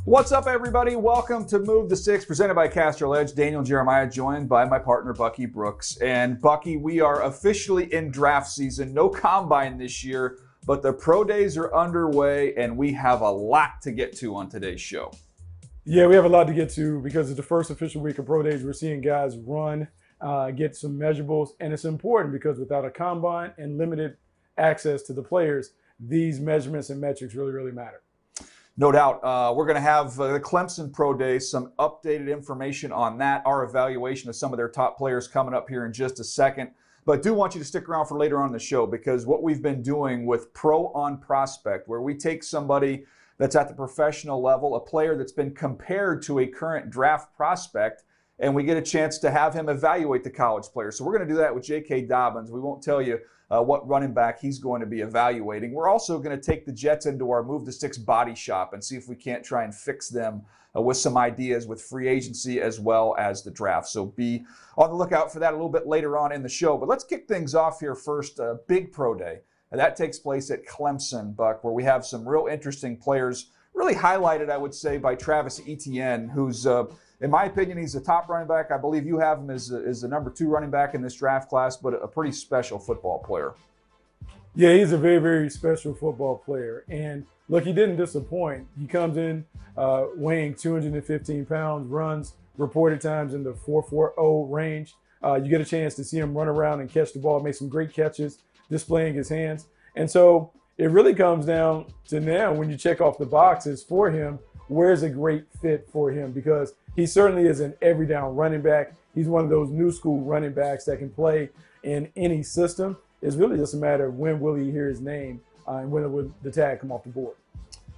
What's up, everybody? Welcome to Move the Six, presented by Castro Edge. Daniel Jeremiah, joined by my partner, Bucky Brooks. And Bucky, we are officially in draft season. No combine this year, but the pro days are underway, and we have a lot to get to on today's show. Yeah, we have a lot to get to because it's the first official week of pro days. We're seeing guys run, get some measurables, and it's important because without a combine and limited access to the players, these measurements and metrics really matter. No doubt. We're going to have the Clemson Pro Day, some updated information on that, our evaluation of some of their top players coming up here in just a second. But do want you to stick around for later on in the show, because what we've been doing with Pro on Prospect, where we take somebody that's at the professional level, a player that's been compared to a current draft prospect, and we get a chance to have him evaluate the college player. So we're going to do that with J.K. Dobbins. We won't tell you what running back he's going to be evaluating. We're also going to take the Jets into our Move the Six body shop and see if we can't try and fix them with some ideas with free agency as well as the draft. So be on the lookout for that a little bit later on in the show. But let's kick things off here first. Big pro day. And that takes place at Clemson, Buck, where we have some real interesting players, really highlighted, I would say, by Travis Etienne, who's, in my opinion, he's a top running back. I believe you have him as the number 2 running back in this draft class, but a pretty special football player. Yeah, he's a very special football player. And look, he didn't disappoint. He comes in weighing 215 pounds, runs reported times in the 4.40 range. You get a chance to see him run around and catch the ball, make some great catches, displaying his hands. And so it really comes down to now, when you check off the boxes for him, where's a great fit for him? Because he certainly is an every down running back. He's one of those new school running backs that can play in any system. It's really just a matter of when will he hear his name and when will the tag come off the board.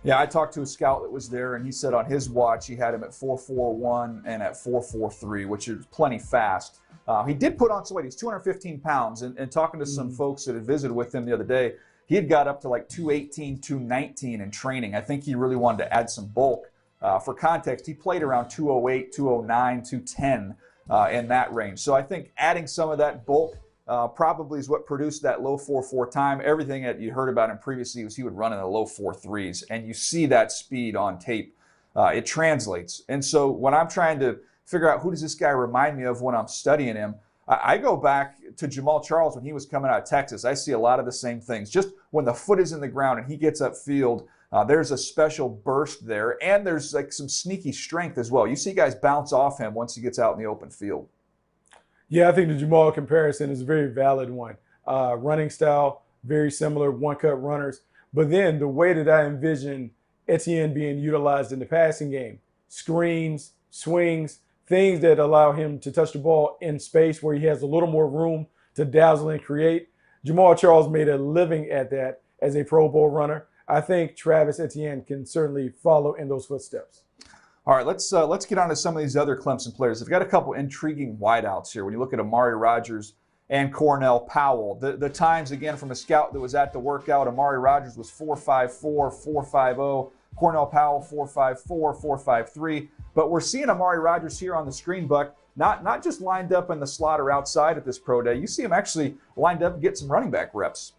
Yeah, I talked to a scout that was there, and he said on his watch he had him at 4.41 and at 4.43, which is plenty fast. He did put on some weight. He's 215 pounds, and talking to some folks that had visited with him the other day, he had got up to like 218, 219 in training. I think he really wanted to add some bulk. For context, he played around 208, 209, 210 in that range. So I think adding some of that bulk probably is what produced that low 4.4 time. Everything that you heard about him previously was he would run in the low 4.3s, and you see that speed on tape. It translates. And so when I'm trying to figure out who does this guy remind me of when I'm studying him, I go back to Jamal Charles when he was coming out of Texas. I see a lot of the same things. Just when the foot is in the ground and he gets upfield, there's a special burst there, and there's like some sneaky strength as well. You see guys bounce off him once he gets out in the open field. Yeah, I think the Jamal comparison is a very valid one. Running style, very similar, one-cut runners. But then the way that I envision Etienne being utilized in the passing game, screens, swings, things that allow him to touch the ball in space where he has a little more room to dazzle and create. Jamal Charles made a living at that as a Pro Bowl runner. I think Travis Etienne can certainly follow in those footsteps. All right, let's get on to some of these other Clemson players. They've got a couple intriguing wideouts here. When you look at Amari Rodgers and Cornell Powell, the times, again, from a scout that was at the workout, Amari Rodgers was 4.54, 4.50. Cornell Powell, 4.54, 4.53. But we're seeing Amari Rodgers here on the screen, Buck, not just lined up in the slot or outside at this pro day. You see him actually lined up and get some running back reps.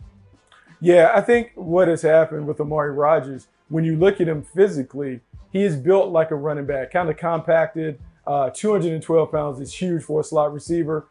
Yeah, I think what has happened with Amari Rodgers, when you look at him physically, he is built like a running back, kind of compacted, 212 pounds is huge for a slot receiver.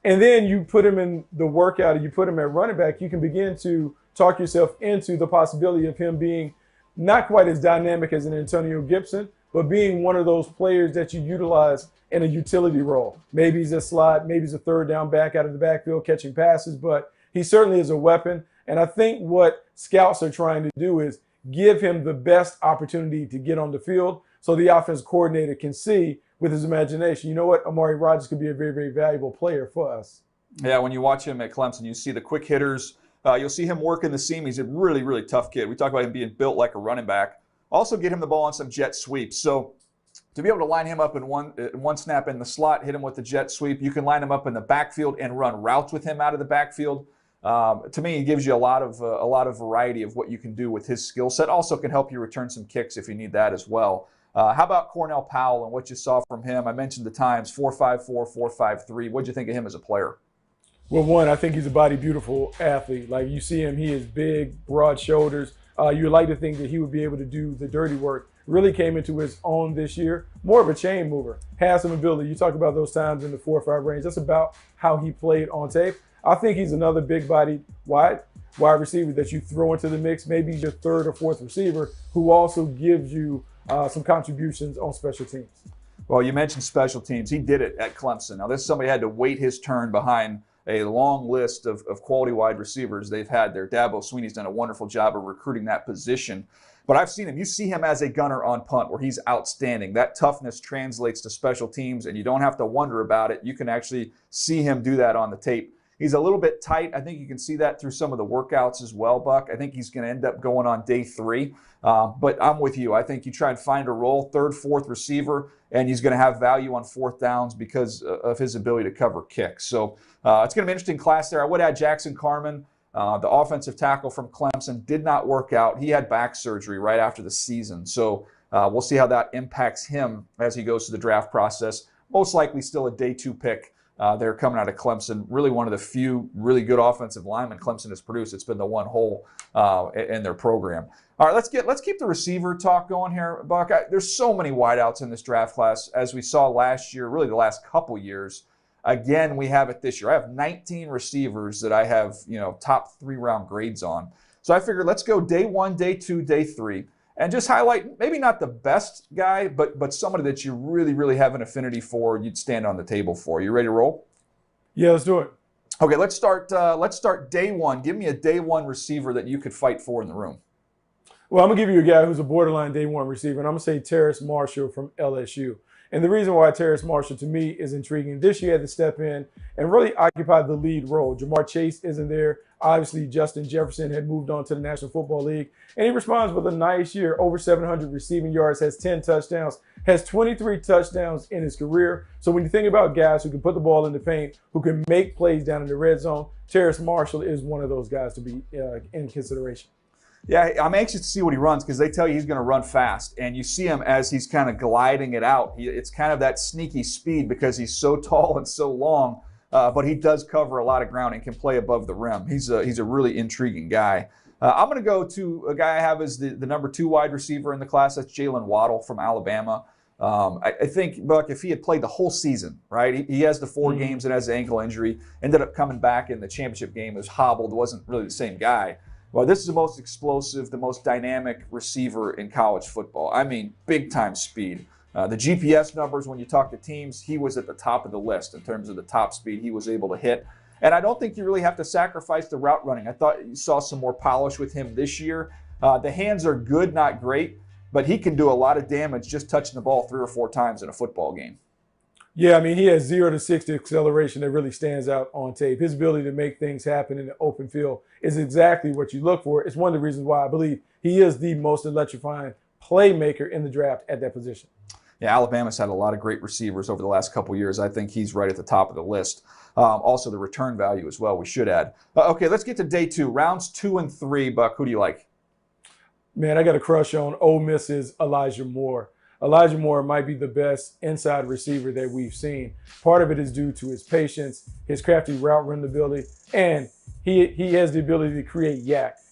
And then you put him in the workout and you put him at running back, you can begin to talk yourself into the possibility of him being not quite as dynamic as an Antonio Gibson, but being one of those players that you utilize in a utility role. Maybe he's a slot, maybe he's a third down back out of the backfield catching passes, but he certainly is a weapon. And I think what scouts are trying to do is give him the best opportunity to get on the field so the offense coordinator can see with his imagination, you know what, Amari Rodgers could be a very valuable player for us. Yeah, when you watch him at Clemson, you see the quick hitters. You'll see him work in the seam. He's a really tough kid. We talk about him being built like a running back. Also get him the ball on some jet sweeps. So to be able to line him up in one snap in the slot, hit him with the jet sweep, you can line him up in the backfield and run routes with him out of the backfield. To me, he gives you a lot of variety of what you can do with his skill set. Also can help you return some kicks if you need that as well. How about Cornell Powell and what you saw from him? I mentioned the times, 4.54, 4.53. What did you think of him as a player? Well, one, I think he's a body beautiful athlete. Like you see him, he is big, broad shoulders. You would like to think that he would be able to do the dirty work really came into his own this year. More of a chain mover, has some ability. You talk about those times in the 4-5 range. That's about how he played on tape. I think he's another big-bodied wide receiver that you throw into the mix, maybe your third or fourth receiver, who also gives you some contributions on special teams. Well, you mentioned special teams. He did it at Clemson. Now, this somebody had to wait his turn behind a long list of quality wide receivers they've had there. Dabo Swinney's done a wonderful job of recruiting that position. But I've seen him. You see him as a gunner on punt where he's outstanding. That toughness translates to special teams, and you don't have to wonder about it. You can actually see him do that on the tape. He's a little bit tight. I think you can see that through some of the workouts as well, Buck. I think he's going to end up going on day 3. But I'm with you. I think you try and find a role, third, fourth receiver, and he's going to have value on fourth downs because of his ability to cover kicks. So it's going to be an interesting class there. I would add Jackson Carman, the offensive tackle from Clemson, did not work out. He had back surgery right after the season. So we'll see how that impacts him as he goes through the draft process. Most likely still a day 2 pick. They're coming out of Clemson, really one of the few really good offensive linemen Clemson has produced. It's been the one hole in their program. All right, let's keep the receiver talk going here, Buck. There's so many wideouts in this draft class, as we saw last year, really the last couple years. Again, we have it this year. I have 19 receivers that I have, top 3-round grades on. So I figured let's go day 1, day 2, day 3. And just highlight maybe not the best guy, but somebody that you really, really have an affinity for, you'd stand on the table for. You ready to roll? Yeah, let's do it. Okay, let's start day 1. Give me a day 1 receiver that you could fight for in the room. Well, I'm going to give you a guy who's a borderline day 1 receiver, and I'm going to say Terrace Marshall from LSU. And the reason why Terrace Marshall, to me, is intriguing, this year he had to step in and really occupy the lead role. Jamar Chase isn't there. Obviously, Justin Jefferson had moved on to the National Football League. And he responds with a nice year, over 700 receiving yards, has 10 touchdowns, has 23 touchdowns in his career. So when you think about guys who can put the ball in the paint, who can make plays down in the red zone, Terrace Marshall is one of those guys to be in consideration. Yeah, I'm anxious to see what he runs because they tell you he's going to run fast. And you see him as he's kind of gliding it out. It's kind of that sneaky speed because he's so tall and so long, but he does cover a lot of ground and can play above the rim. He's a really intriguing guy. I'm going to go to a guy I have as the number 2 wide receiver in the class. That's Jalen Waddle from Alabama. I think, Buck, if he had played the whole season, right, he has the 4 games and has an ankle injury, ended up coming back in the championship game, was hobbled, wasn't really the same guy. Well, this is the most explosive, the most dynamic receiver in college football. I mean, big-time speed. The GPS numbers, when you talk to teams, he was at the top of the list in terms of the top speed he was able to hit. And I don't think you really have to sacrifice the route running. I thought you saw some more polish with him this year. The hands are good, not great, but he can do a lot of damage just touching the ball 3 or 4 times in a football game. Yeah, I mean, he has 0 to 60 acceleration that really stands out on tape. His ability to make things happen in the open field is exactly what you look for. It's one of the reasons why I believe he is the most electrifying playmaker in the draft at that position. Yeah, Alabama's had a lot of great receivers over the last couple years. I think he's right at the top of the list. Also, the return value as well, we should add. Okay, let's get to day 2. Rounds 2 and 3, Buck, who do you like? Man, I got a crush on Ole Miss's Elijah Moore. Elijah Moore might be the best inside receiver that we've seen. Part of it is due to his patience, his crafty route running ability, and he has the ability to create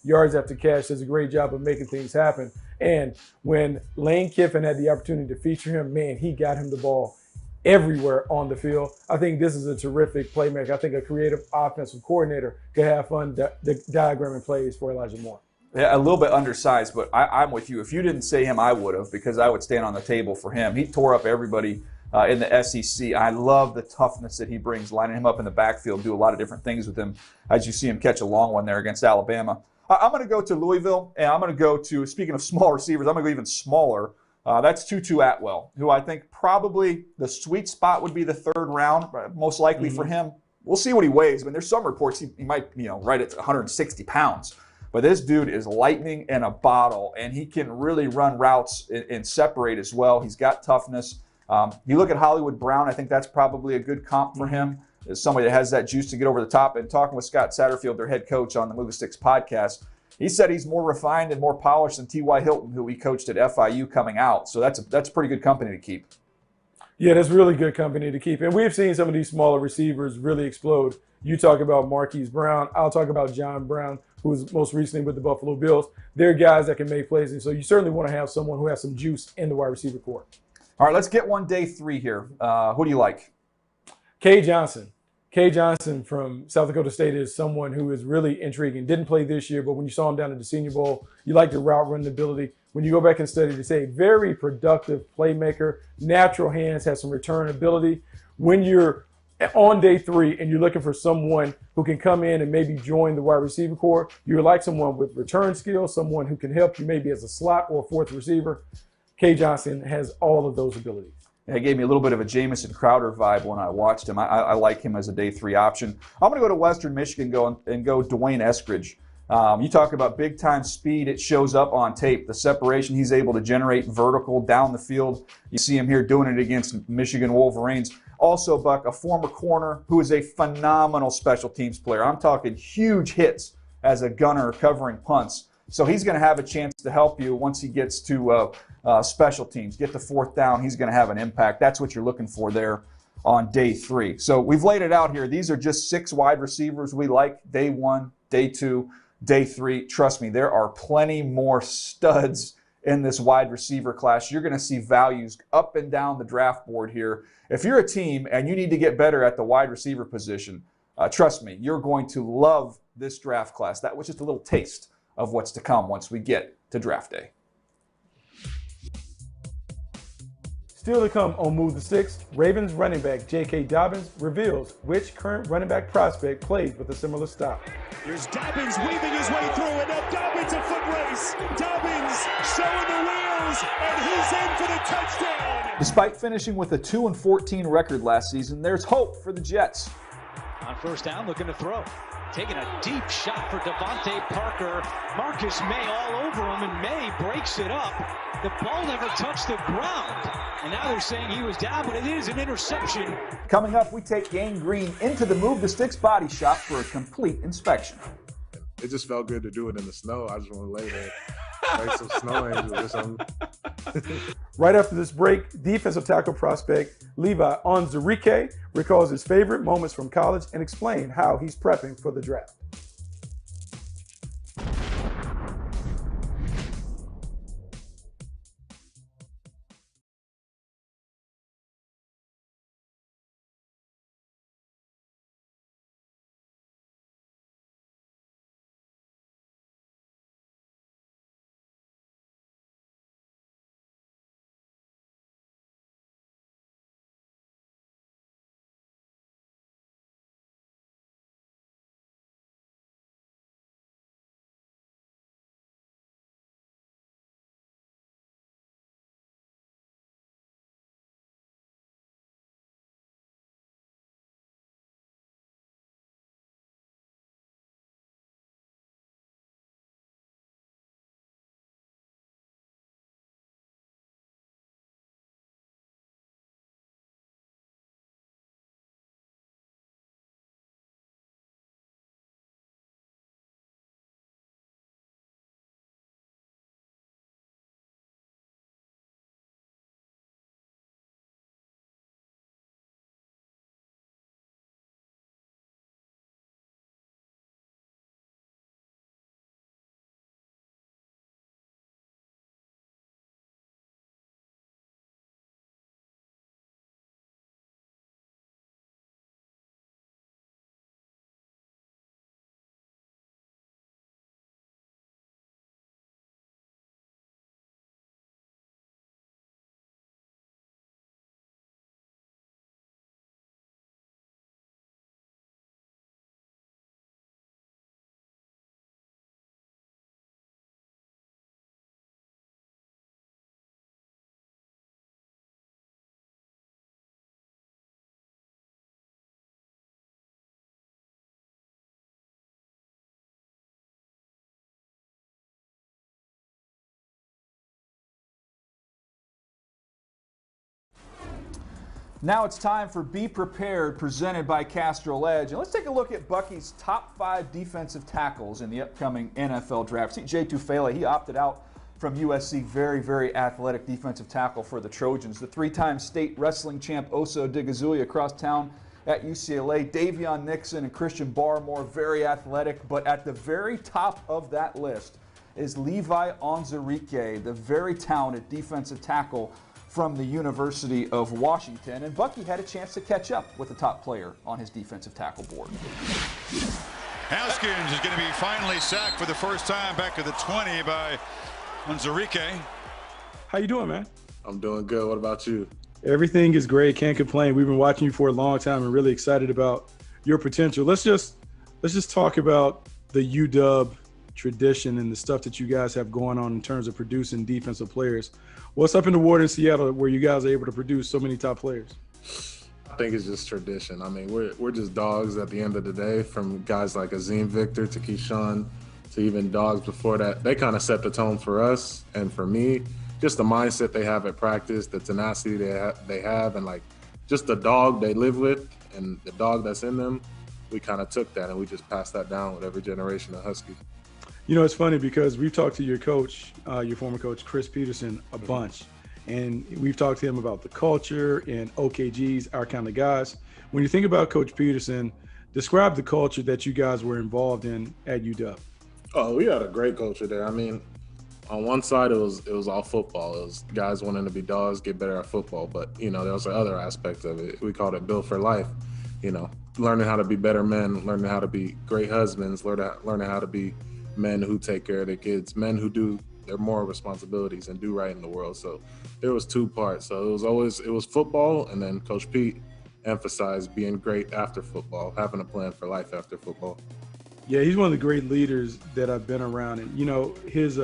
yards after catch. Does a great job of making things happen. And when Lane Kiffin had the opportunity to feature him, man, he got him the ball everywhere on the field. I think this is a terrific playmaker. I think a creative offensive coordinator could have fun diagramming plays for Elijah Moore. Yeah, a little bit undersized, but I'm with you. If you didn't say him, I would have, because I would stand on the table for him. He tore up everybody in the SEC. I love the toughness that he brings, lining him up in the backfield, do a lot of different things with him, as you see him catch a long one there against Alabama. I'm going to go to Louisville, and I'm going to go to, speaking of small receivers, I'm going to go even smaller. That's Tutu Atwell, who I think probably the sweet spot would be the 3rd round, most likely for him. We'll see what he weighs. I mean, there's some reports he might, right at 160 pounds. But this dude is lightning in a bottle, and he can really run routes and separate as well. He's got toughness. You look at Hollywood Brown, I think that's probably a good comp for him, as somebody that has that juice to get over the top. And talking with Scott Satterfield, their head coach on the Movie Sticks podcast, he said he's more refined and more polished than T.Y. Hilton, who he coached at FIU coming out. So that's pretty good company to keep. Yeah, that's really good company to keep. And we've seen some of these smaller receivers really explode. You talk about Marquise Brown. I'll talk about John Brown, who was most recently with the Buffalo Bills. They're guys that can make plays, and so you certainly want to have someone who has some juice in the wide receiver corps. All right, let's get one day 3 here. Who do you like? K. Johnson. K. Johnson from South Dakota State is someone who is really intriguing. Didn't play this year, but when you saw him down at the Senior Bowl, you like the route running ability. When you go back and study, they say very productive playmaker, natural hands, has some return ability. When you're on day 3 and you're looking for someone who can come in and maybe join the wide receiver corps, you're like someone with return skills, someone who can help you maybe as a slot or a fourth receiver. K. Johnson has all of those abilities. It gave me a little bit of a Jamison Crowder vibe when I watched him. I like him as a day 3 option. I'm going to go to Western Michigan and go Dwayne Eskridge. You talk about big-time speed. It shows up on tape. The separation he's able to generate vertical down the field. You see him here doing it against Michigan Wolverines. Also, Buck, a former corner who is a phenomenal special teams player. I'm talking huge hits as a gunner covering punts. So he's going to have a chance to help you once he gets to special teams, get to 4th down. He's going to have an impact. That's what you're looking for there on day 3. So we've laid it out here. These are just 6 wide receivers we like. Day 1, day 2, day 3. Trust me, there are plenty more studs in this wide receiver class. You're going to see values up and down the draft board here. If you're a team and you need to get better at the wide receiver position, trust me, you're going to love this draft class. That was just a little taste of what's to come once we get to draft day. Still to come on Move the Sticks, Ravens running back J.K. Dobbins reveals which current running back prospect plays with a similar style. Here's Dobbins weaving his way through, and now Dobbins a foot race. Dobbins showing the wheels, and he's in for the touchdown. Despite finishing with a 2-14 record last season, there's hope for the Jets. On 1st down, looking to throw. Taking a deep shot for Devontae Parker. Marcus May all over him, and May breaks it up. The ball never touched the ground. And now they're saying he was down, but it is an interception. Coming up, we take Gang Green into the Move the Sticks body shop for a complete inspection. It just felt good to do it in the snow. I just want to lay there, like some snow angels or something. Right after this break, defensive tackle prospect Levi Onwuzurik recalls his favorite moments from college and explain how he's prepping for the draft. Now it's time for Be Prepared, presented by Castrol Edge. And let's take a look at Bucky's top 5 defensive tackles in the upcoming NFL draft. See, Jay Tufele, he opted out from USC. Very, very athletic defensive tackle for the Trojans. The 3-time state wrestling champ Oso Digizuli across town at UCLA. Davion Nixon and Christian Barmore, very athletic. But at the very top of that list is Levi Onwuzurik, the very talented defensive tackle from the University of Washington. And Bucky had a chance to catch up with the top player on his defensive tackle board. Haskins is going to be finally sacked for the first time back at the 20 by Onwuzurik. How you doing, man? I'm doing good. What about you? Everything is great. Can't complain. We've been watching you for a long time and really excited about your potential. Let's just talk about the UW tradition and the stuff that you guys have going on in terms of producing defensive players. What's up in the ward in Seattle where you guys are able to produce so many top players? I think it's just tradition. I mean, we're just dogs at the end of the day, from guys like Azim Victor to Keyshawn to even dogs before that. They kind of set the tone for us and for me. Just the mindset they have at practice, the tenacity they have, and like just the dog they live with and the dog that's in them. We kind of took that and we just passed that down with every generation of Huskies. You know, it's funny because we've talked to your coach, your former coach, Chris Peterson, a bunch. And we've talked to him about the culture and OKGs, our kind of guys. When you think about Coach Peterson, describe the culture that you guys were involved in at UW. Oh, we had a great culture there. I mean, on one side, it was all football. It was guys wanting to be dogs, get better at football. But, you know, there was another aspect of it. We called it Built for Life, you know, learning how to be better men, learning how to be great husbands, learning how to be men who take care of their kids, men who do their moral responsibilities and do right in the world. So there was two parts. So it was football, and then Coach Pete emphasized being great after football, having a plan for life after football. Yeah, he's one of the great leaders that I've been around. And, you know, his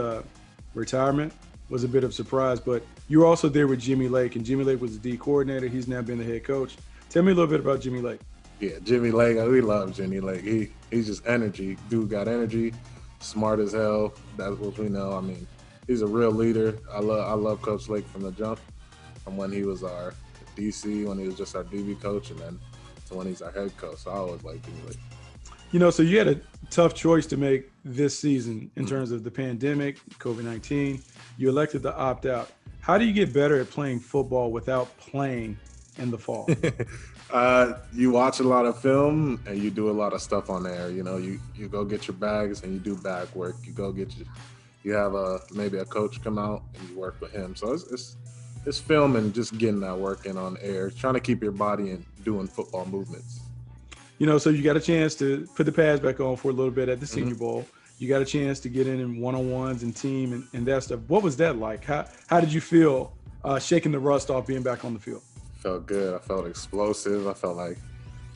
retirement was a bit of a surprise, but you were also there with Jimmy Lake, and Jimmy Lake was the D coordinator. He's now been the head coach. Tell me a little bit about Jimmy Lake. Yeah, Jimmy Lake, we love Jimmy Lake. He's just energy. Dude got energy, smart as hell. That's what we know. I mean, he's a real leader. I love Coach Lake from the jump, from when he was our DC, when he was just our DB coach, and then to when he's our head coach. So I always like Jimmy Lake. You know, so you had a tough choice to make this season in terms of the pandemic, COVID-19. You elected to opt out. How do you get better at playing football without playing in the fall? You watch a lot of film and you do a lot of stuff on there. You know, you go get your bags and you do bag work. You go you have maybe a coach come out and you work with him. So it's film and just getting that work in on air, trying to keep your body in doing football movements. You know, so you got a chance to put the pads back on for a little bit at the Senior Bowl. You got a chance to get in one-on-ones and team and that stuff. What was that like? How did you feel shaking the rust off being back on the field? Felt good. I felt explosive. I felt like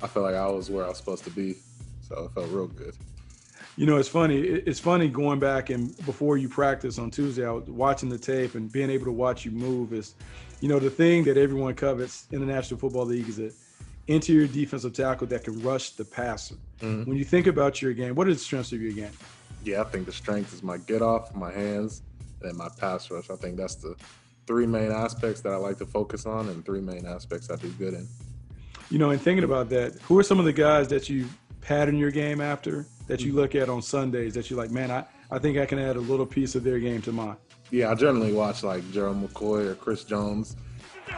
I was where I was supposed to be. So it felt real good. You know, it's funny. It's funny going back and before you practice on Tuesday, I was watching the tape and being able to watch you move is, you know, the thing that everyone covets in the National Football League is that interior defensive tackle that can rush the passer. When you think about your game, what are the strengths of your game? Yeah, I think the strength is my get off, my hands, and my pass rush. I think that's the three main aspects that I like to focus on and three main aspects I do good in. You know, and thinking about that, who are some of the guys that you pattern your game after that you look at on Sundays that you're like, man, I think I can add a little piece of their game to mine? Yeah, I generally watch like Gerald McCoy or Chris Jones. And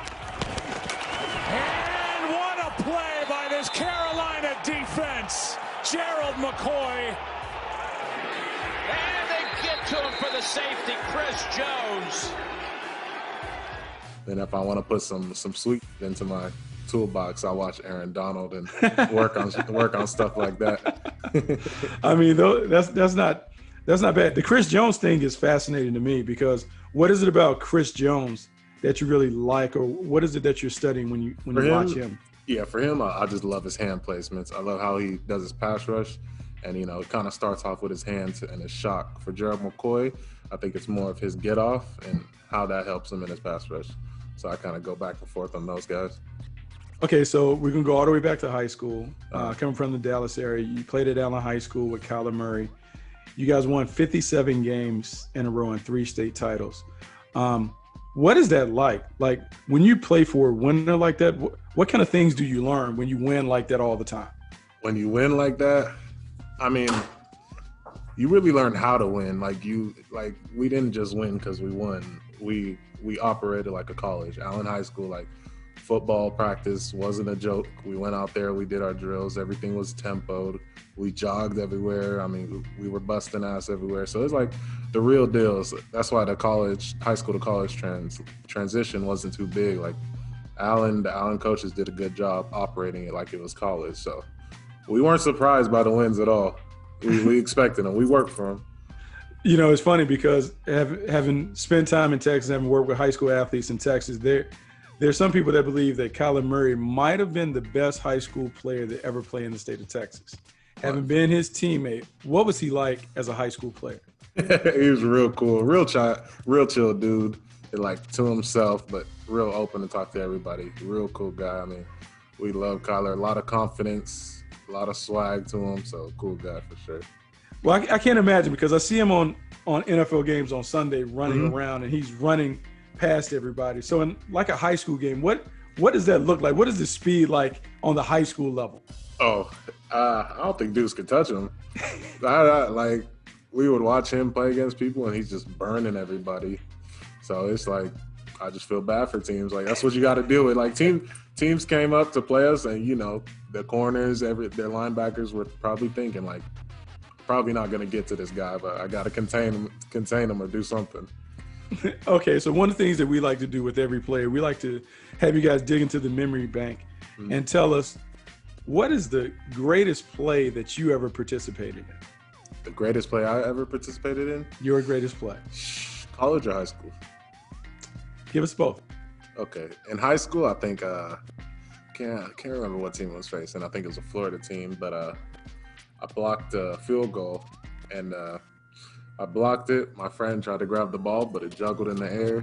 what a play by this Carolina defense. Gerald McCoy. And they get to him for the safety, Chris Jones. Then if I want to put some sweet into my toolbox, I watch Aaron Donald and work on stuff like that. I mean, that's not bad. The Chris Jones thing is fascinating to me because what is it about Chris Jones that you really like, or what is it that you're studying when you watch him? Yeah, for him, I just love his hand placements. I love how he does his pass rush, and you know, it kind of starts off with his hands and his shock. For Gerald McCoy, I think it's more of his get off and how that helps him in his pass rush. So I kind of go back and forth on those guys. Okay, so we can go all the way back to high school. Coming from the Dallas area, you played at Allen High School with Kyler Murray. You guys won 57 games in a row and 3 state titles. What is that like? Like when you play for a winner like that, what kind of things do you learn when you win like that all the time? When you win like that, I mean, you really learn how to win. We didn't just win because we won. We operated like a college. Allen High School, like Football practice wasn't a joke. We went out there, we did our drills. Everything was tempoed. We jogged everywhere. I mean, we were busting ass everywhere. So it's like the real deals. That's why the high school to college transition wasn't too big. Like the Allen coaches did a good job operating it like it was college. So we weren't surprised by the wins at all. We expected them. We worked for them. You know, it's funny because having spent time in Texas, having worked with high school athletes in Texas, there's some people that believe that Kyler Murray might have been the best high school player that ever played in the state of Texas. Having been his teammate, what was he like as a high school player? He was real cool, real chill dude. Like to himself, but real open to talk to everybody. Real cool guy. I mean, we love Kyler. A lot of confidence, a lot of swag to him. So cool guy for sure. Well, I can't imagine because I see him on NFL games on Sunday running around, and he's running past everybody. So in like a high school game, what does that look like? What is the speed like on the high school level? Oh, I don't think dudes could touch him. Like we would watch him play against people, and he's just burning everybody. So it's like I just feel bad for teams. Like that's what you got to deal with. Like teams came up to play us, and you know the corners, their linebackers were probably thinking like, probably not going to get to this guy, but I got to contain him or do something. Okay, so one of the things that we like to do with every player, we like to have you guys dig into the memory bank and tell us what is the greatest play that you ever participated in? The greatest play I ever participated in? Your greatest play. College or high school? Give us both. Okay. In high school, I think can't remember what team I was facing. I think it was a Florida team, but I blocked a field goal, and I blocked it. My friend tried to grab the ball, but it juggled in the air,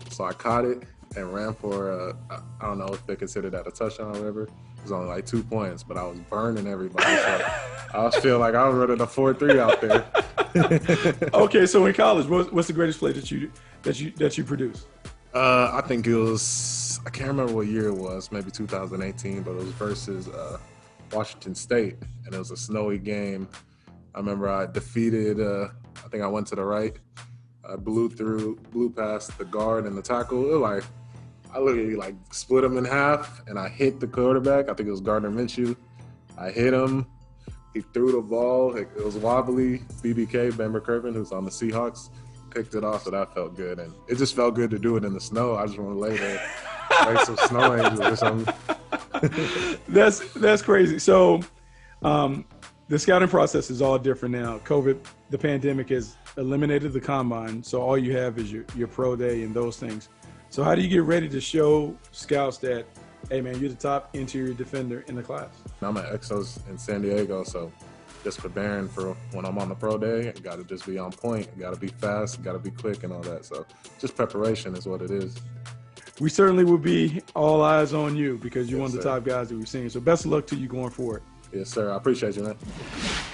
so I caught it and ran for I don't know if they considered that a touchdown or whatever. It was only like 2 points, but I was burning everybody. So I was feeling like I was running a 4-3 out there. Okay, so in college, what's the greatest play that you produced? I think it was, I can't remember what year it was, maybe 2018, but it was versus Washington State, and it was a snowy game. I remember I defeated, I think I went to the right. I blew past the guard and the tackle. It was like, I literally like split him in half, and I hit the quarterback. I think it was Gardner Minshew. I hit him. He threw the ball. It was wobbly. BBK, Ben McCurvin, who's on the Seahawks, picked it off, so that felt good. And it just felt good to do it in the snow. I just want to lay there, make some snow angels or something. That's crazy. So the scouting process is all different now. COVID, the pandemic has eliminated the combine, so all you have is your pro day and those things. So how do you get ready to show scouts that, hey man, you're the top interior defender in the class? I'm at Exos in San Diego, so just preparing for when I'm on the pro day, I got to just be on point. Got to be fast, got to be quick and all that. So just preparation is what it is. We certainly will be all eyes on you because you're one of the sir. top guys that we've seen. So best of luck to you going forward. Yes, sir. I appreciate you, man.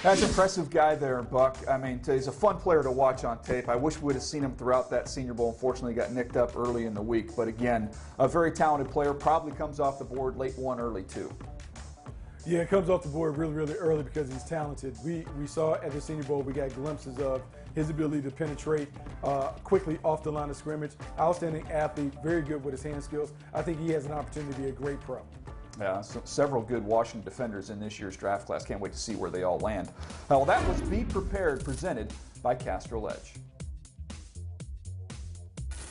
That's an impressive guy there, Buck. I mean, he's a fun player to watch on tape. I wish we'd have seen him throughout that Senior Bowl. Unfortunately, got nicked up early in the week. But again, a very talented player. Probably comes off the board late 1, early 2. Yeah, it comes off the board really, really early because he's talented. We saw at the Senior Bowl, we got glimpses of his ability to penetrate quickly off the line of scrimmage. Outstanding athlete, very good with his hand skills. I think he has an opportunity to be a great pro. Yeah, so several good Washington defenders in this year's draft class. Can't wait to see where they all land. Well, that was Be Prepared, presented by Castrol Edge.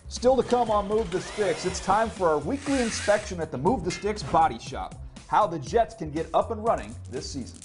Still to come on Move the Sticks, it's time for our weekly inspection at the Move the Sticks Body Shop. How the Jets can get up and running this season.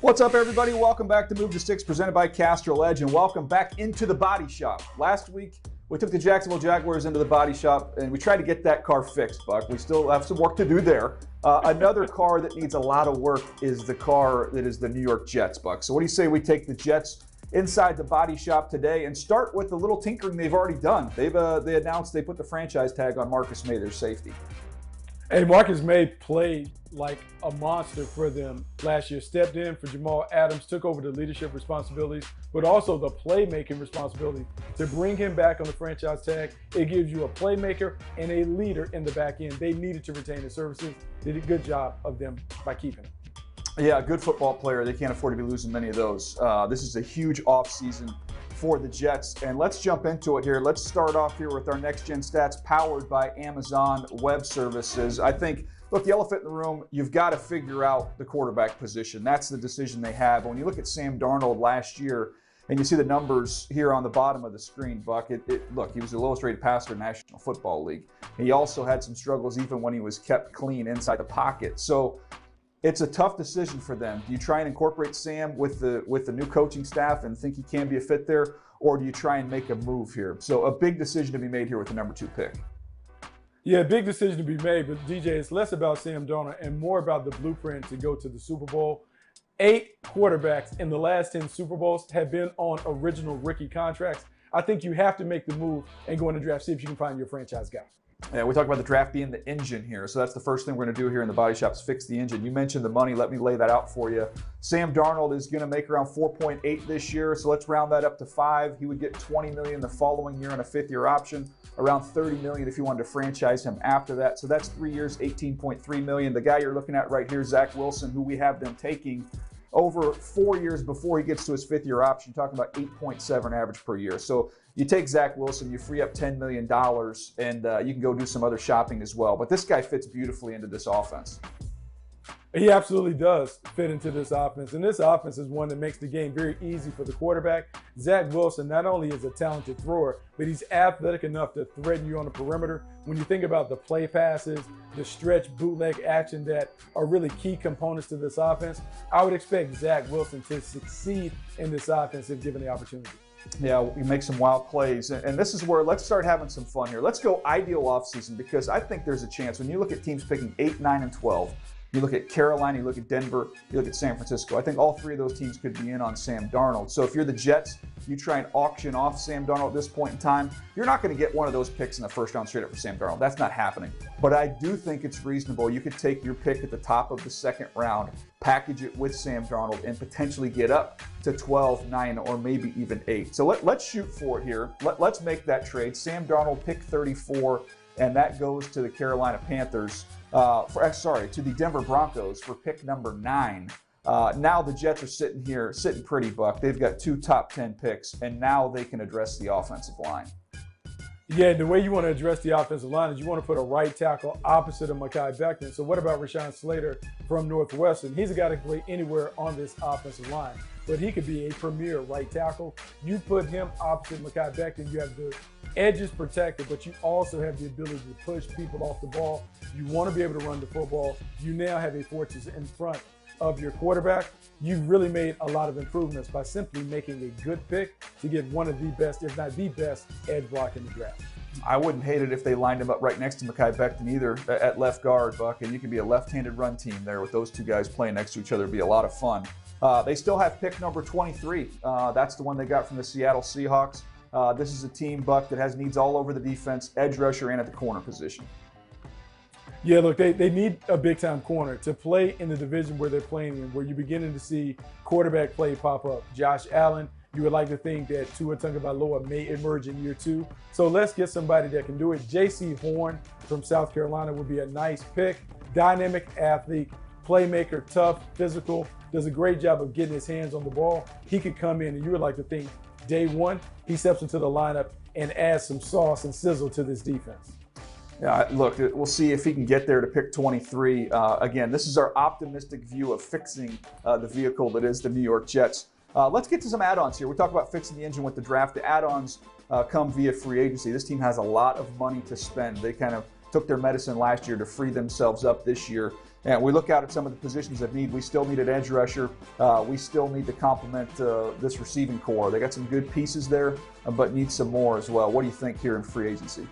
What's up, everybody? Welcome back to Move to Sticks, presented by Castrol Edge, and welcome back into the body shop. Last week, we took the Jacksonville Jaguars into the body shop, and we tried to get that car fixed, Buck. We still have some work to do there. Another car that needs a lot of work is the car that is the New York Jets, Buck. So what do you say we take the Jets inside the body shop today and start with the little tinkering they've already done? They announced they put the franchise tag on Marcus May, their safety. Hey, Marcus May played like a monster for them last year. Stepped in for Jamal Adams, took over the leadership responsibilities, but also the playmaking responsibility. To bring him back on the franchise tag, it gives you a playmaker and a leader in the back end. They needed to retain his services. Did a good job of them by keeping him. Yeah, a good football player. They can't afford to be losing many of those. This is a huge offseason for the Jets, and let's jump into it here. Let's start off here with our next-gen stats powered by Amazon Web Services. I think, look, the elephant in the room, you've got to figure out the quarterback position. That's the decision they have. When you look at Sam Darnold last year, and you see the numbers here on the bottom of the screen, Buck, look, he was the lowest rated passer in the National Football League. He also had some struggles even when he was kept clean inside the pocket. So it's a tough decision for them. Do you try and incorporate Sam with the new coaching staff and think he can be a fit there, or do you try and make a move here? So a big decision to be made here with the number 2 pick. Yeah, big decision to be made, but DJ, it's less about Sam Darnold and more about the blueprint to go to the Super Bowl. 8 quarterbacks in the last 10 Super Bowls have been on original rookie contracts. I think you have to make the move and go in the draft, see if you can find your franchise guy. Yeah, we talked about the draft being the engine here. So that's the first thing we're going to do here in the body shop is fix the engine. You mentioned the money. Let me lay that out for you. Sam Darnold is going to make around 4.8 this year. So let's round that up to 5. He would get $20 million the following year on a 5th-year option, around $30 million if you wanted to franchise him after that. So that's 3 years, $18.3 million. The guy you're looking at right here, Zach Wilson, who we have them taking over 4 years before he gets to his 5th-year option, talking about 8.7 average per year. So you take Zach Wilson, you free up $10 million, and you can go do some other shopping as well. But this guy fits beautifully into this offense. He absolutely does fit into this offense. And this offense is one that makes the game very easy for the quarterback. Zach Wilson not only is a talented thrower, but he's athletic enough to threaten you on the perimeter. When you think about the play passes, the stretch bootleg action that are really key components to this offense, I would expect Zach Wilson to succeed in this offense if given the opportunity. Yeah, we make some wild plays. And this is where let's start having some fun here. Let's go ideal offseason, because I think there's a chance when you look at teams picking 8, 9, and 12, you look at Carolina, you look at Denver, you look at San Francisco. I think all 3 of those teams could be in on Sam Darnold. So if you're the Jets, you try and auction off Sam Darnold at this point in time, you're not going to get one of those picks in the first round straight up for Sam Darnold. That's not happening. But I do think it's reasonable. You could take your pick at the top of the 2nd round, package it with Sam Darnold, and potentially get up to 12, 9, or maybe even 8. So let's shoot for it here. Let's make that trade. Sam Darnold, pick 34, and that goes to the Carolina Panthers. To the Denver Broncos for pick number 9. Now the Jets are sitting pretty, Buck. They've got 2 top 10 picks, and now they can address the offensive line. Yeah, the way you want to address the offensive line is you want to put a right tackle opposite of Mekhi Becton. So what about Rashawn Slater from Northwestern? He's a guy that can play anywhere on this offensive line, but he could be a premier right tackle. You put him opposite Mekhi Becton, you have the edges protected, but you also have the ability to push people off the ball. You want to be able to run the football. You now have a fortress in front of your quarterback. You've really made a lot of improvements by simply making a good pick to get one of the best, if not the best, edge block in the draft. I wouldn't hate it if they lined him up right next to Mekhi Becton either at left guard, Buck, and you could be a left-handed run team there with those 2 guys playing next to each other. It'd be a lot of fun. They still have pick number 23. That's the one they got from the Seattle Seahawks. This is a team, Buck, that has needs all over the defense, edge rusher, and at the corner position. Yeah, look, they need a big-time corner to play in the division where they're playing in, where you're beginning to see quarterback play pop up. Josh Allen, you would like to think that Tua Tagovailoa may emerge in year 2. So let's get somebody that can do it. J.C. Horn from South Carolina would be a nice pick. Dynamic athlete, playmaker, tough, physical, does a great job of getting his hands on the ball. He could come in, and you would like to think day 1, he steps into the lineup and adds some sauce and sizzle to this defense. Yeah, look, we'll see if he can get there to pick 23. Again, this is our optimistic view of fixing the vehicle that is the New York Jets. Let's get to some add-ons here. We talk about fixing the engine with the draft. The add-ons come via free agency. This team has a lot of money to spend. They kind of took their medicine last year to free themselves up this year. And we look out at some of the positions of need. We still need an edge rusher. We still need to complement this receiving core. They got some good pieces there, but need some more as well. What do you think here in free agency?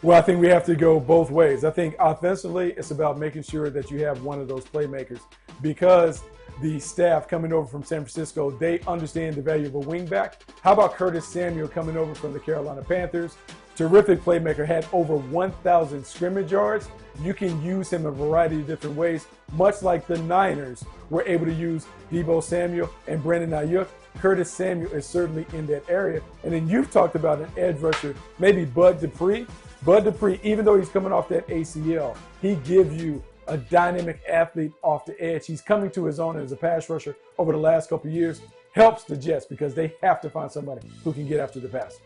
Well, I think we have to go both ways. I think offensively, it's about making sure that you have one of those playmakers, because the staff coming over from San Francisco, they understand the value of a wingback. How about Curtis Samuel coming over from the Carolina Panthers? Terrific playmaker, had over 1,000 scrimmage yards. You can use him a variety of different ways, much like the Niners were able to use Deebo Samuel and Brandon Ayuk. Curtis Samuel is certainly in that area. And then you've talked about an edge rusher, maybe Bud Dupree. Bud Dupree, even though he's coming off that ACL, he gives you a dynamic athlete off the edge. He's coming to his own as a pass rusher over the last couple of years. Helps the Jets because they have to find somebody who can get after the pass.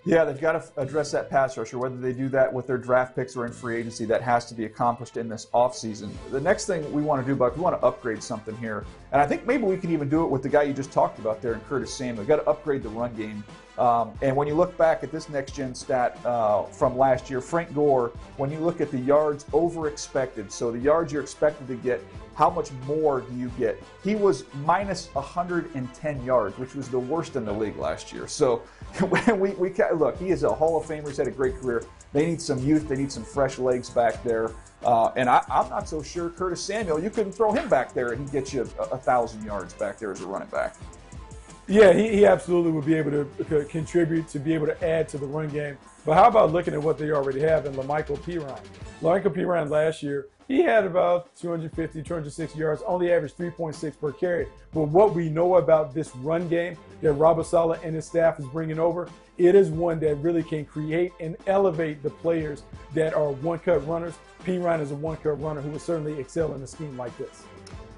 Yeah, they've got to address that pass rusher. Whether they do that with their draft picks or in free agency, that has to be accomplished in this offseason. The next thing we want to do, Buck, we want to upgrade something here. And I think maybe we can even do it with the guy you just talked about there in Curtis Samuel. We've got to upgrade the run game. And when you look back at this next-gen stat from last year, Frank Gore, when you look at the yards over expected, so the yards you're expected to get, how much more do you get? He was minus 110 yards, which was the worst in the league last year. So look, he is a Hall of Famer. He's had a great career. They need some youth. They need some fresh legs back there. And I'm not so sure Curtis Samuel, you couldn't throw him back there and he'd get you 1,000 yards back there as a running back. Yeah, he absolutely would be able to contribute, to be able to add to the run game. But how about looking at what they already have in La'Mical Pirine? La'Mical Pirine last year, he had about 250, 260 yards, only averaged 3.6 per carry. But what we know about this run game that Robert Saleh and his staff is bringing over, it is one that really can create and elevate the players that are one-cut runners. Pirine is a one-cut runner who would certainly excel in a scheme like this.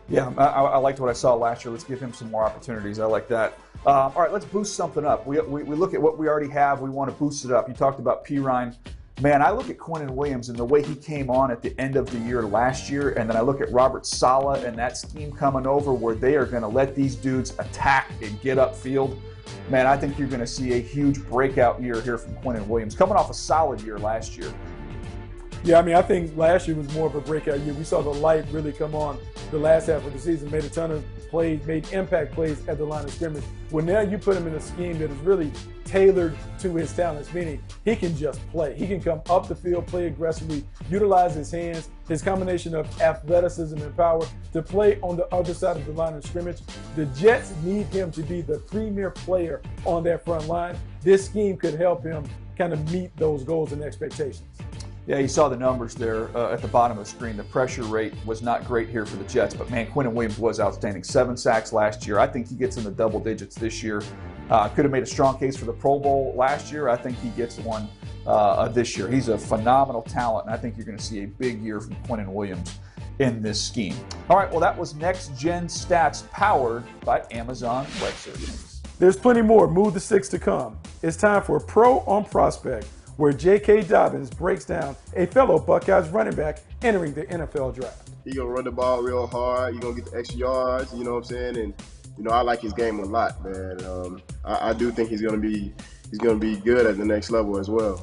Yeah, I liked what I saw last year. Let's give him some more opportunities. I like that. All right, let's boost something up. We look at what we already have. We want to boost it up. You talked about Pirine. Man, I look at Quinnen Williams and the way he came on at the end of the year last year, and then I look at Robert Saleh and that scheme coming over where they are going to let these dudes attack and get upfield. Man, I think you're going to see a huge breakout year here from Quinnen Williams, coming off a solid year last year. Yeah, I mean, I think last year was more of a breakout year. We saw the light really come on the last half of the season, made a ton of plays, made impact plays at the line of scrimmage. Well, now you put him in a scheme that is really tailored to his talents, meaning he can just play. He can come up the field, play aggressively, utilize his hands, his combination of athleticism and power to play on the other side of the line of scrimmage. The Jets need him to be the premier player on that front line. This scheme could help him kind of meet those goals and expectations. Yeah, you saw the numbers there at the bottom of the screen. The pressure rate was not great here for the Jets, but man, Quinnen Williams was outstanding. 7 sacks last year. I think he gets in the double digits this year. Could have made a strong case for the Pro Bowl last year. I think he gets one this year. He's a phenomenal talent, and I think you're going to see a big year from Quinnen Williams in this scheme. All right, well, that was Next Gen Stats powered by Amazon Web Services. There's plenty more Move the Six to come. It's time for Pro on Prospect, where J.K. Dobbins breaks down a fellow Buckeyes running back entering the NFL draft. He's going to run the ball real hard. He's going to get the extra yards, you know what I'm saying? And, you know, I like his game a lot, man. I do think he's going to be good at the next level as well.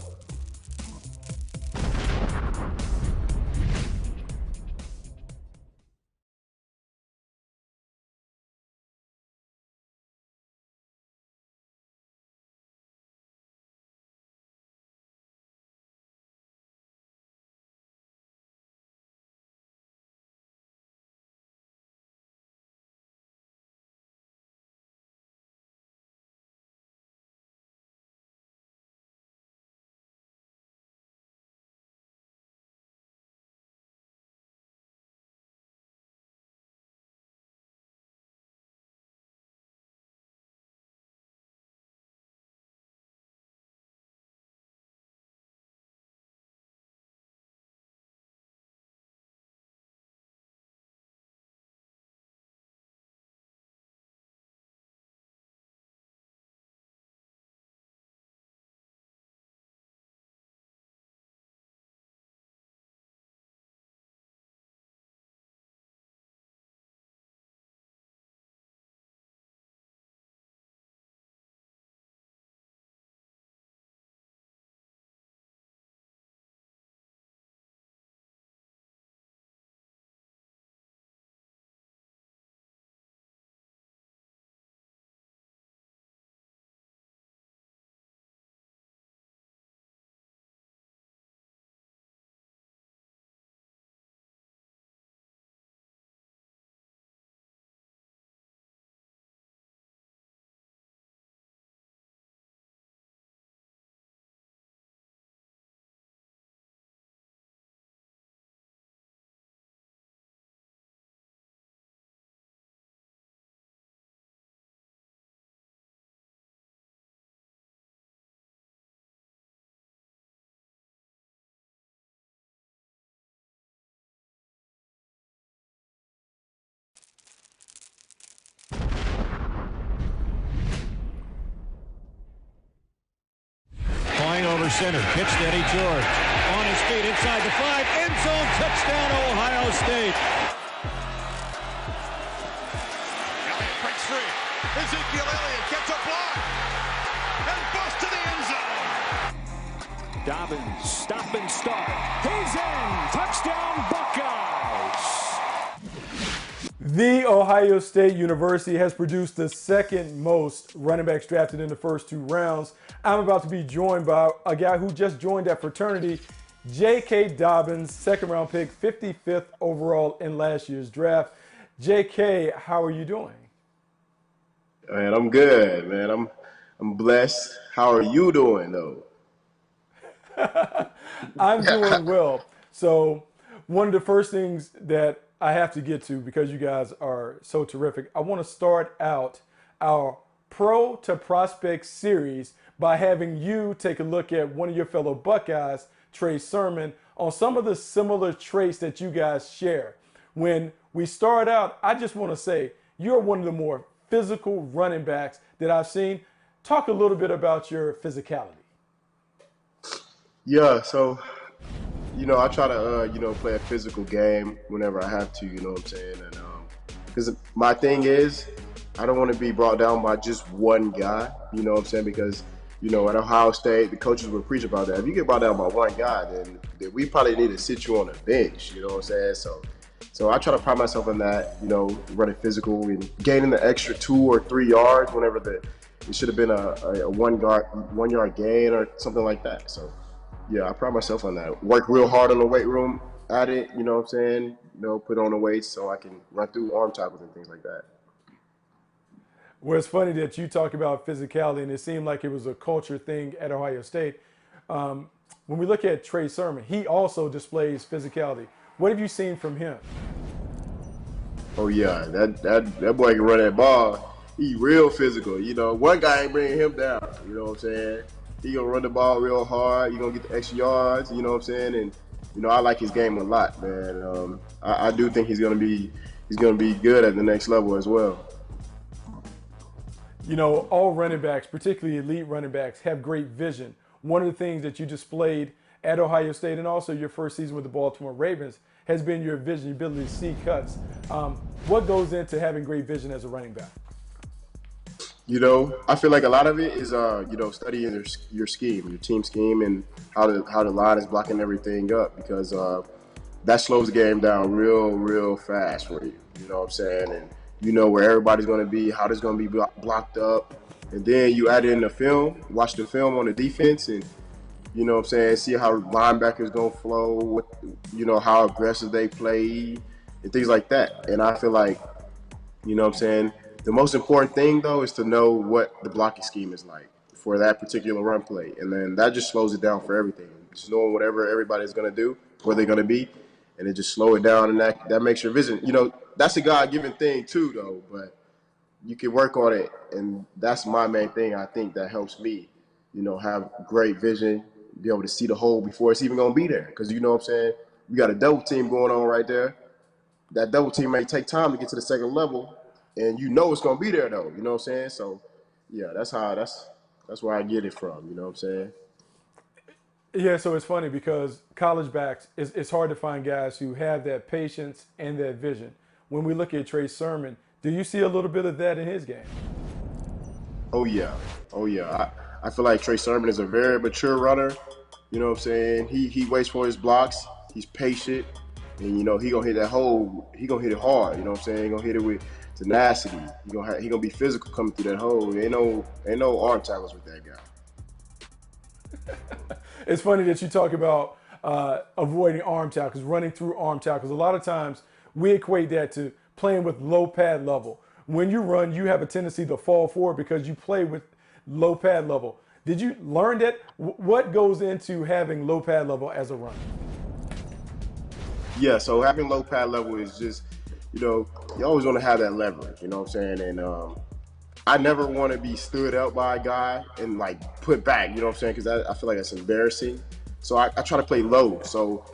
over center. Pitch to Eddie George. On his feet inside the 5. End zone. Touchdown, Ohio State. Elliott breaks free. Ezekiel Elliott gets a block. And busts to the end zone. Dobbins, stop and start. He's in. Touchdown, Buckeyes. The Ohio State University has produced the second most running backs drafted in the first 2 rounds. I'm about to be joined by a guy who just joined that fraternity, J.K. Dobbins, second-round pick, 55th overall in last year's draft. J.K., how are you doing? Man, I'm good, man. I'm blessed. How are you doing, though? I'm doing well. So one of the first things that I have to get to, because you guys are so terrific, I want to start out our Pro to Prospect series by having you take a look at one of your fellow Buckeyes, Trey Sermon, on some of the similar traits that you guys share. When we start out, I just want to say you're one of the more physical running backs that I've seen. Talk a little bit about your physicality. Yeah, so, I try to, play a physical game whenever I have to, you know what I'm saying? And because my thing is, I don't want to be brought down by just one guy, you know what I'm saying? Because, at Ohio State, the coaches would preach about that. If you get brought down by one guy, then we probably need to sit you on a bench, you know what I'm saying? So I try to pride myself on that, running physical and gaining the extra 2 or 3 yards whenever it should have been a 1 yard gain or something like that. So, yeah, I pride myself on that. Work real hard in the weight room at it, you know what I'm saying? Put on the weights so I can run through arm tackles and things like that. Well, it's funny that you talk about physicality, and it seemed like it was a culture thing at Ohio State. When we look at Trey Sermon, he also displays physicality. What have you seen from him? Oh, yeah, that boy can run that ball. He real physical. One guy ain't bringing him down, you know what I'm saying? He gonna run the ball real hard. He gonna get the extra yards, you know what I'm saying? And I like his game a lot, man. I do think he's gonna be good at the next level as well. All running backs, particularly elite running backs, have great vision. One of the things that you displayed at Ohio State and also your first season with the Baltimore Ravens has been your vision, your ability to see cuts. What goes into having great vision as a running back? I feel like a lot of it is, studying your scheme, your team scheme, and how the line is blocking everything up, because that slows the game down real fast for you. You know what I'm saying? And where everybody's going to be, how it's going to be blocked up. And then you add in the film, watch the film on the defense, and, you know what I'm saying, see how linebackers going to flow, how aggressive they play, and things like that. And I feel like, you know what I'm saying, the most important thing, though, is to know what the blocking scheme is like for that particular run play. And then that just slows it down for everything. Just knowing whatever everybody's going to do, where they're going to be, and it just slow it down, and that makes your vision. That's a God-given thing, too, though, but you can work on it, and that's my main thing, I think, that helps me, have great vision, be able to see the hole before it's even going to be there. Because, you know what I'm saying, we got a double team going on right there. That double team may take time to get to the second level, and it's going to be there, though. You know what I'm saying? So, yeah, that's where I get it from. You know what I'm saying? Yeah, so it's funny because college backs, it's hard to find guys who have that patience and that vision. When we look at Trey Sermon, do you see a little bit of that in his game? Oh, yeah. I feel like Trey Sermon is a very mature runner. You know what I'm saying? He waits for his blocks. He's patient. And, he going to hit that hole. He going to hit it hard. You know what I'm saying? He going to hit it with tenacity. He gonna be physical coming through that hole. Ain't no arm tackles with that guy. It's funny that you talk about avoiding arm tackles, running through arm tackles. A lot of times we equate that to playing with low pad level. When you run, you have a tendency to fall forward because you play with low pad level. Did you learn that? What goes into having low pad level as a runner? Yeah, so having low pad level is just, you always want to have that leverage, you know what I'm saying? And I never want to be stood up by a guy and put back, you know what I'm saying? Because I feel like that's embarrassing. So I try to play low. So,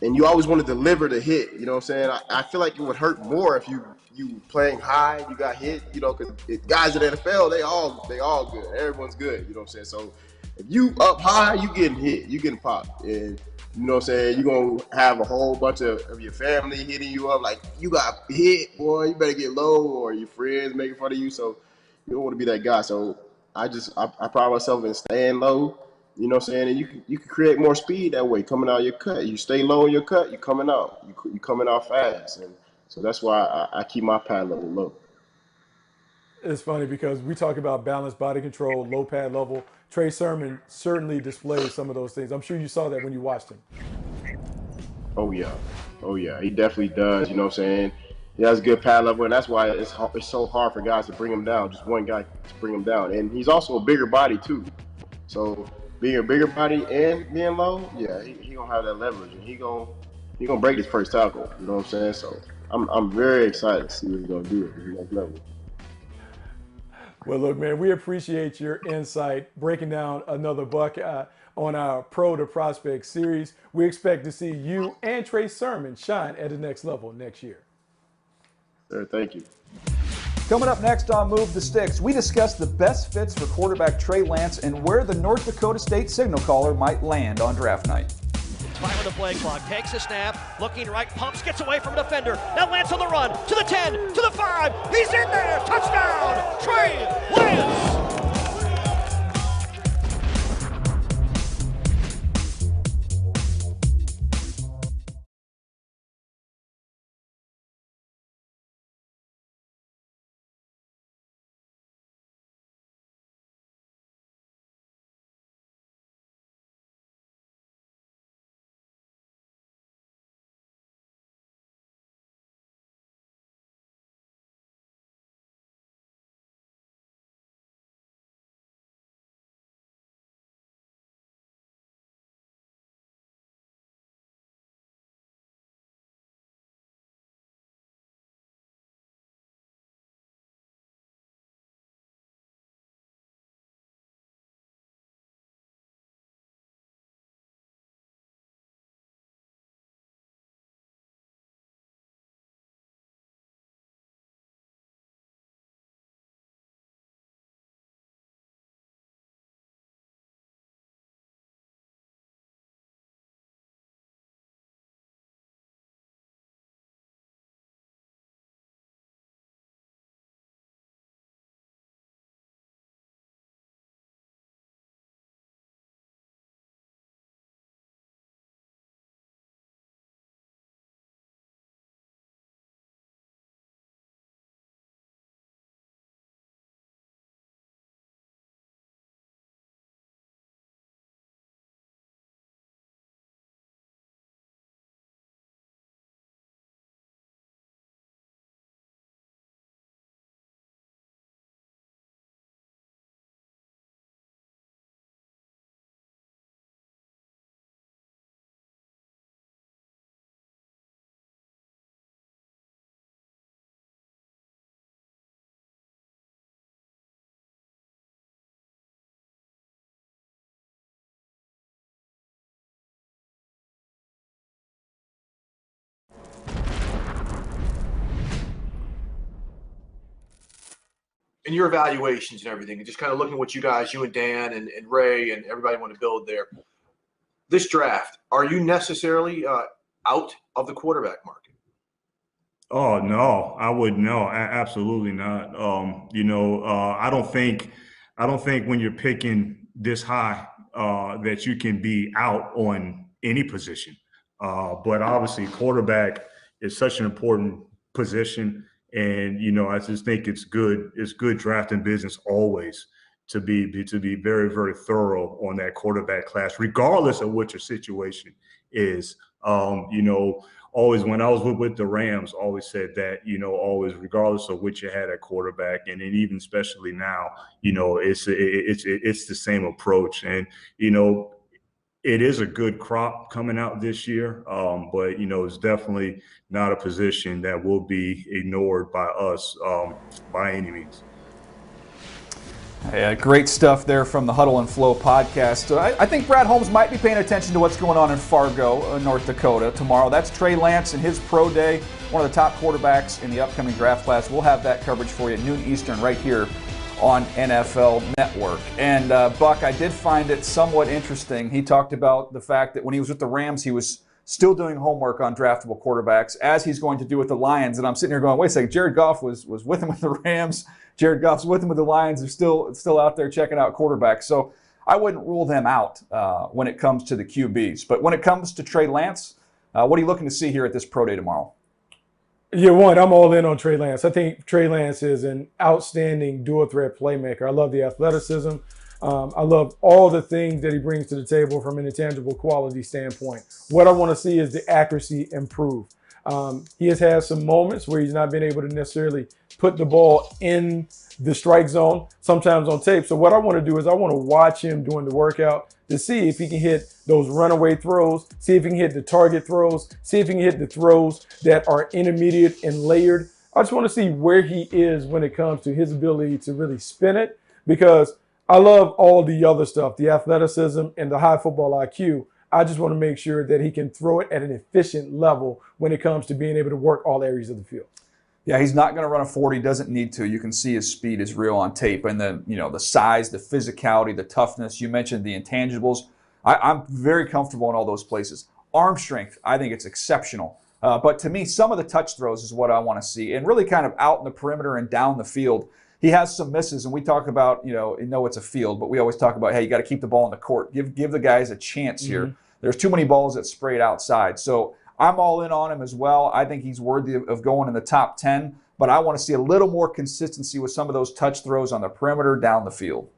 and you always want to deliver the hit, you know what I'm saying? I feel like it would hurt more if you playing high, you got hit, because guys in the NFL, they all good. Everyone's good, you know what I'm saying? So If you up high, you getting hit, you getting popped, and you know what I'm saying. You gonna have a whole bunch of your family hitting you up like you got hit, boy. You better get low, or your friends making fun of you. So you don't want to be that guy. So I pride myself in staying low. You know what I'm saying? And you can create more speed that way coming out of your cut. You stay low in your cut, you coming out. You coming out fast, and so that's why I keep my pad level low. It's funny because we talk about balanced body control, low pad level. Trey Sermon certainly displays some of those things. I'm sure you saw that when you watched him. Oh yeah, he definitely does. You know what I'm saying? He has a good pad level, and that's why it's so hard for guys to bring him down. Just one guy to bring him down, and he's also a bigger body too. So being a bigger body and being low, yeah, he gonna have that leverage, and he gonna break his first tackle. You know what I'm saying? So I'm very excited to see what he's gonna do at the next level. Well, look, man, we appreciate your insight breaking down another buck on our Pro to Prospect series. We expect to see you and Trey Sermon shine at the next level next year. Sir, thank you. Coming up next on Move the Sticks, we discuss the best fits for quarterback Trey Lance and where the North Dakota State signal caller might land on draft night. 5 on the play clock, takes a snap, looking right, pumps, gets away from a defender. Now Lance on the run, to the 10, to the 5, he's in there, touchdown, Trey Lance! And your evaluations and everything, and just kind of looking at what you and Dan and Ray and everybody want to build there. This draft, are you necessarily out of the quarterback market? Oh, no, I would no, absolutely not. I don't think when you're picking this high that you can be out on any position. But obviously, quarterback is such an important position. And, I just think it's good drafting business always to be very, very thorough on that quarterback class, regardless of what your situation is. Always when I was with the Rams, always said that, always regardless of what you had at quarterback, and then even especially now, it's the same approach. And, it is a good crop coming out this year, but, it's definitely not a position that will be ignored by us by any means. Yeah, great stuff there from the Huddle and Flow podcast. I think Brad Holmes might be paying attention to what's going on in Fargo, North Dakota tomorrow. That's Trey Lance and his pro day, one of the top quarterbacks in the upcoming draft class. We'll have that coverage for you at noon Eastern right here on NFL Network. And Buck, I did find it somewhat interesting. He talked about the fact that when he was with the Rams, he was still doing homework on draftable quarterbacks, as he's going to do with the Lions. And I'm sitting here going, wait a second, Jared Goff was with him with the Rams. Jared Goff's with him with the Lions. They're still out there checking out quarterbacks. So I wouldn't rule them out when it comes to the QBs. But when it comes to Trey Lance, what are you looking to see here at this pro day tomorrow? Yeah, I'm all in on Trey Lance. I think Trey Lance is an outstanding dual threat playmaker. I love the athleticism. I love all the things that he brings to the table from an intangible quality standpoint. What I want to see is the accuracy improve. He has had some moments where he's not been able to necessarily put the ball in the strike zone, sometimes on tape. So what I want to do is I want to watch him during the workout to see if he can hit those runaway throws, see if he can hit the target throws, see if he can hit the throws that are intermediate and layered. I just want to see where he is when it comes to his ability to really spin it, because I love all the other stuff, the athleticism and the high football IQ. I just want to make sure that he can throw it at an efficient level when it comes to being able to work all areas of the field. Yeah, he's not going to run a 40, doesn't need to. You can see his speed is real on tape. And then, the size, the physicality, the toughness. You mentioned the intangibles. I'm very comfortable in all those places. Arm strength, I think it's exceptional. But to me, some of the touch throws is what I want to see. And really kind of out in the perimeter and down the field. He has some misses, and we talk about, it's a field, but we always talk about, hey, you got to keep the ball in the court. Give the guys a chance here. There's too many balls that sprayed outside. So I'm all in on him as well. I think he's worthy of going in the top 10, but I want to see a little more consistency with some of those touch throws on the perimeter down the field.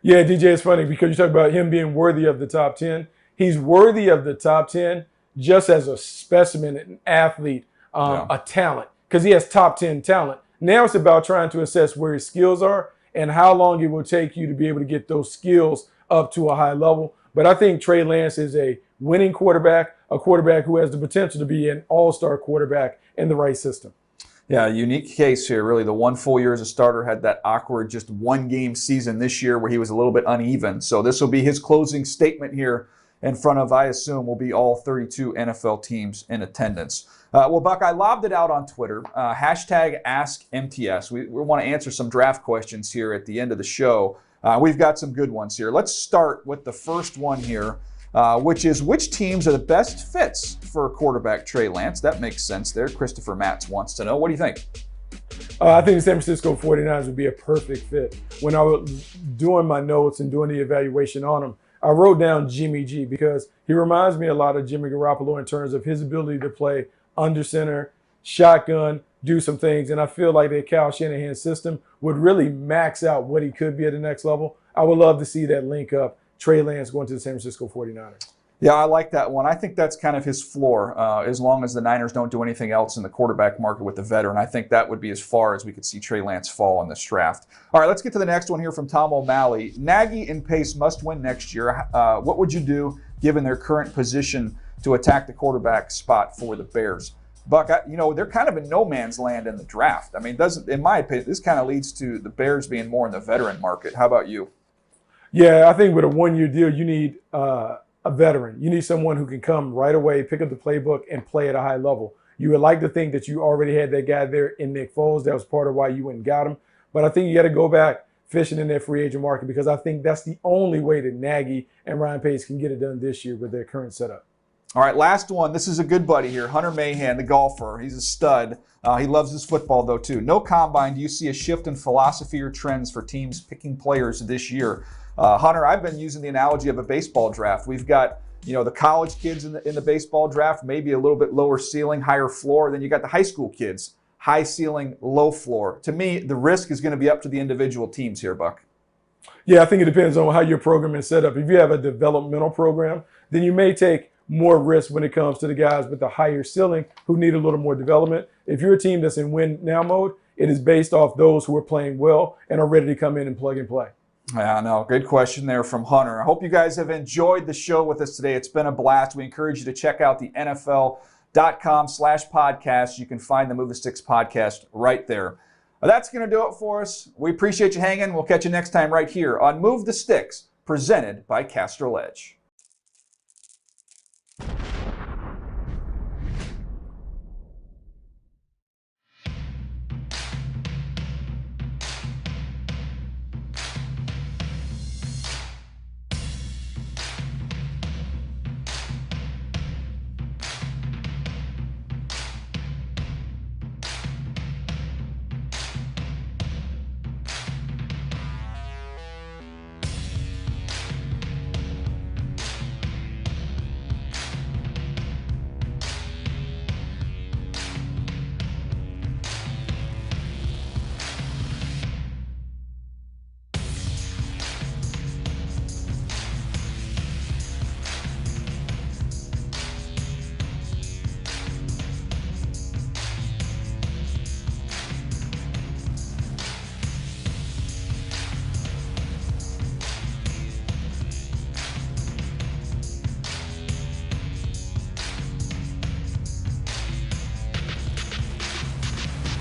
Yeah, DJ, it's funny because you talk about him being worthy of the top 10. He's worthy of the top 10 just as a specimen, an athlete, a talent, because he has top 10 talent. Now it's about trying to assess where his skills are and how long it will take you to be able to get those skills up to a high level. But I think Trey Lance is a winning quarterback, a quarterback who has the potential to be an all-star quarterback in the right system. Yeah, unique case here, really. The one full year as a starter, had that awkward just one-game season this year where he was a little bit uneven. So this will be his closing statement here in front of, I assume, will be all 32 NFL teams in attendance. Well, Buck, I lobbed it out on Twitter. Hashtag AskMTS. We want to answer some draft questions here at the end of the show. We've got some good ones here. Let's start with the first one here, which is, which teams are the best fits for quarterback Trey Lance? That makes sense there. Christopher Matz wants to know. What do you think? I think the San Francisco 49ers would be a perfect fit. When I was doing my notes and doing the evaluation on him, I wrote down Jimmy G because he reminds me a lot of Jimmy Garoppolo in terms of his ability to play under center, shotgun, do some things. And I feel like the Kyle Shanahan system would really max out what he could be at the next level. I would love to see that link up, Trey Lance going to the San Francisco 49ers. Yeah, I like that one. I think that's kind of his floor, as long as the Niners don't do anything else in the quarterback market with the veteran. I think that would be as far as we could see Trey Lance fall in this draft. All right, let's get to the next one here from Tom O'Malley. Nagy and Pace must win next year. What would you do given their current position to attack the quarterback spot for the Bears? Buck, they're kind of in no man's land in the draft. I mean, in my opinion, this kind of leads to the Bears being more in the veteran market. How about you? Yeah, I think with a one-year deal, you need a veteran. You need someone who can come right away, pick up the playbook, and play at a high level. You would like to think that you already had that guy there in Nick Foles. That was part of why you went and got him. But I think you got to go back fishing in that free agent market, because I think that's the only way that Nagy and Ryan Pace can get it done this year with their current setup. All right, last one. This is a good buddy here, Hunter Mahan, the golfer. He's a stud. He loves his football, though, too. No combine. Do you see a shift in philosophy or trends for teams picking players this year? Hunter, I've been using the analogy of a baseball draft. We've got, the college kids in the baseball draft, maybe a little bit lower ceiling, higher floor. Then you got the high school kids, high ceiling, low floor. To me, the risk is going to be up to the individual teams here, Buck. Yeah, I think it depends on how your program is set up. If you have a developmental program, then you may take more risk when it comes to the guys with the higher ceiling who need a little more development. If you're a team that's in win now mode, it is based off those who are playing well and are ready to come in and plug and play. Yeah, no, good question there from Hunter. I hope you guys have enjoyed the show with us today. It's been a blast. We encourage you to check out the NFL.com/podcast. You can find the Move the Sticks podcast right there. That's going to do it for us. We appreciate you hanging. We'll catch you next time right here on Move the Sticks, presented by Castrol Edge.